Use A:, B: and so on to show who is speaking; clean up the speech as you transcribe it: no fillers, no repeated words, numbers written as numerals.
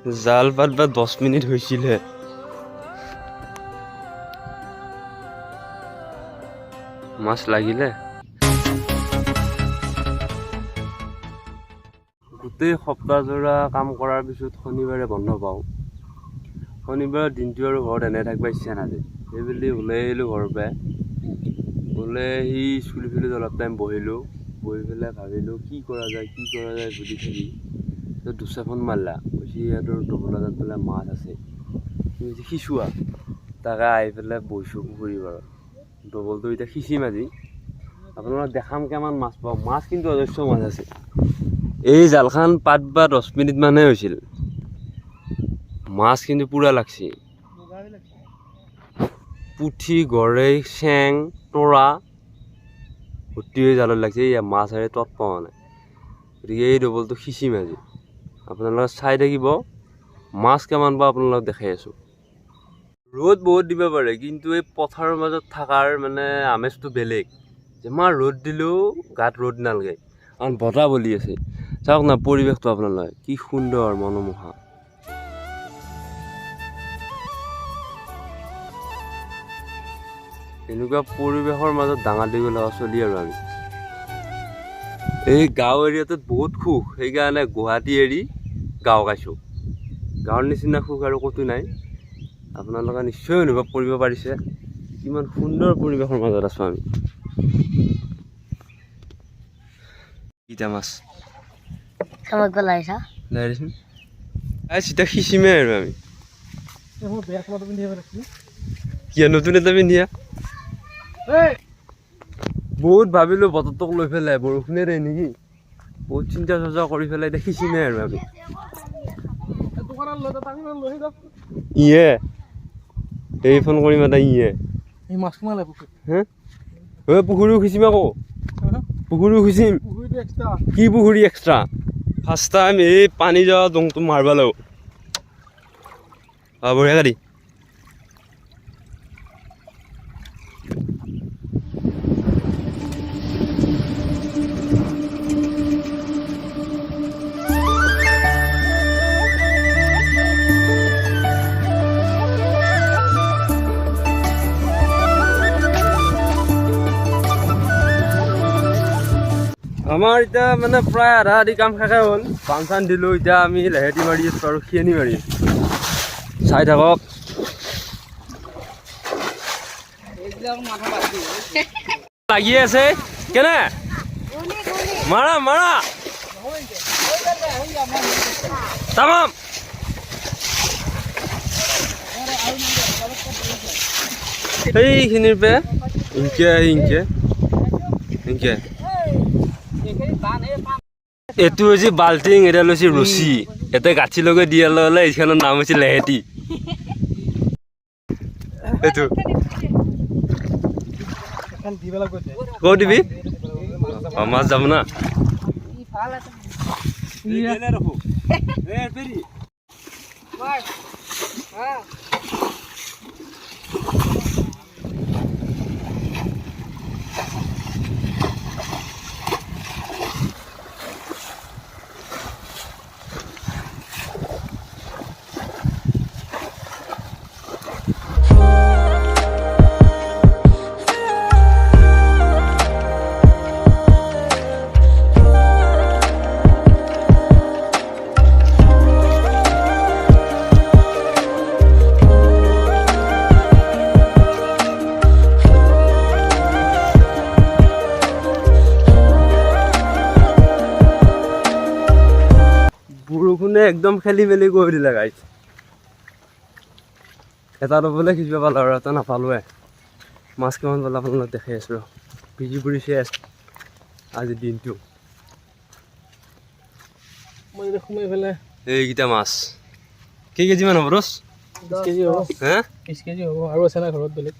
A: জাল পাতবা 10 মিনিট হৈছিলহে। মাছ লাগিলে। গোটেই সপ্তাহজোৰা কাম কৰাৰ পিছত শনিবাৰে বন্ধ পাওঁ। শনিবাৰৰ দিনটো আৰু ঘৰত এনে থাকিব ইচ্ছা নাযায়। সেইবুলি ওলাই আহিলোঁ ঘৰৰ পৰাই। ওলাই আহি স্কুল ফিল্ডত অলপ টাইম বহিলোঁ। বহি পেলাই ভাবিলোঁ কি কৰা যায় বুজি থাকি দুচা ফোন মাৰিলা কৈছে সিহঁতৰ ডবলা তাত বোলে মাছ আছে। সিঁচোৱা তাকে আহি পেলাই বহিছোঁ পুখুৰী পাৰত। ডবলটো এতিয়া সিঁচিম আজি। আপোনালোকক দেখাম কিমান মাছ পাওঁ। মাছ কিন্তু অজস্ৰ মাছ আছে। এই জালখন পাতবা 10 মিনিট মানহে হৈছিল। মাছ কিন্তু পুৰা লাগছে। পুঠি, গৰৈ, চেং, তৰা ভৰ্তি হৈ জালত লাগছে। মাছ আৰু তত পোৱা নাই। গতিকে এই ডবলটো সিঁচিম আজি। আপোনালোকে চাই থাকিব। মাছ কিমান পাওঁ আপোনালোকক দেখাই আছোঁ। ৰ'দ বহুত দিব পাৰে, কিন্তু এই পথাৰৰ মাজত থকাৰ মানে আমেজটো বেলেগ। যিমান ৰ'দ দিলেও গাত ৰ'দ নালাগে, কাৰণ বতাহ বলি আছে। চাওক না পৰিৱেশটো আপোনালোকে কি সুন্দৰ মনোমোহা। এনেকুৱা পৰিৱেশৰ মাজত ডাঙৰ দীঘল হোৱা চলি আৰু আমি এই গাঁও এৰিয়াটোত বহুত সুখ। সেইকাৰণে গুৱাহাটী এৰি গাঁৱক আইছোঁ। গাঁৱৰ নিচিনা সুখ আৰু ক'তো নাই। আপোনালোকে নিশ্চয় অনুভৱ কৰিব পাৰিছে কিমান সুন্দৰ পৰিৱেশৰ মাজত আছোঁ আমি। কিটা মাছ চিধা সিঁচিমে আৰু আমি কিয় নতুন এটা পিন্ধিয়া। বহুত ভাবিলোঁ বতৰটোক লৈ পেলাই বৰষুণে ৰে নেকি, বহুত চিন্তা চৰ্চা কৰি পেলাই এতিয়া সিঁচিমে আৰু আমি। ইয়ে এই ফোন কৰিম এটা ইয়ে হে পুখুৰীও সিঁচিম আকৌ। পুখুৰীও সিঁচিম। কি পুখুৰী এক্সট্ৰা? ফাৰ্ষ্ট টাইম এই পানী যোৱা দংটো মাৰিব লাগিব। বঢ়িয়া গাড়ী। আমাৰ এতিয়া মানে প্ৰায় আধা আধি কাম শেষে হ'ল। পান চান দিলোঁ। এতিয়া আমি লেহেতি মাৰি আছোঁ আৰু খিয়নি মাৰি আছোঁ। চাই থাকক। লাগি আছে কেনে মাৰা মাৰা তামাম। সেইখিনিৰ পৰা ইনকে ইনকে ইনকে এইটো হৈছে বাল্টিং, এটা লৈছে ৰছী। এটা গাঁঠি লগাই দিয়া ললে এইখনৰ নাম হৈছে লেহেতি। এইটো ক'ত দিবি? মাছ যাব না। বৰষুণে একদম খেলি মেলি কৰি দিলে গাইছ। এটা ডবলে সিঁচিব পালোঁ আৰু এটা নাপালোৱে। মাছ কিমান পালোঁ আপোনালোকক দেখাই আছোঁ। ভিজি পৰিছে আজিৰ দিনটো। এইকেইটা মাছ কেই কেজিমান হ'ব? 10 কেজি হ'ব। হে 20 কেজি হ'ব। আৰু আছে না ঘৰত বেলেগ।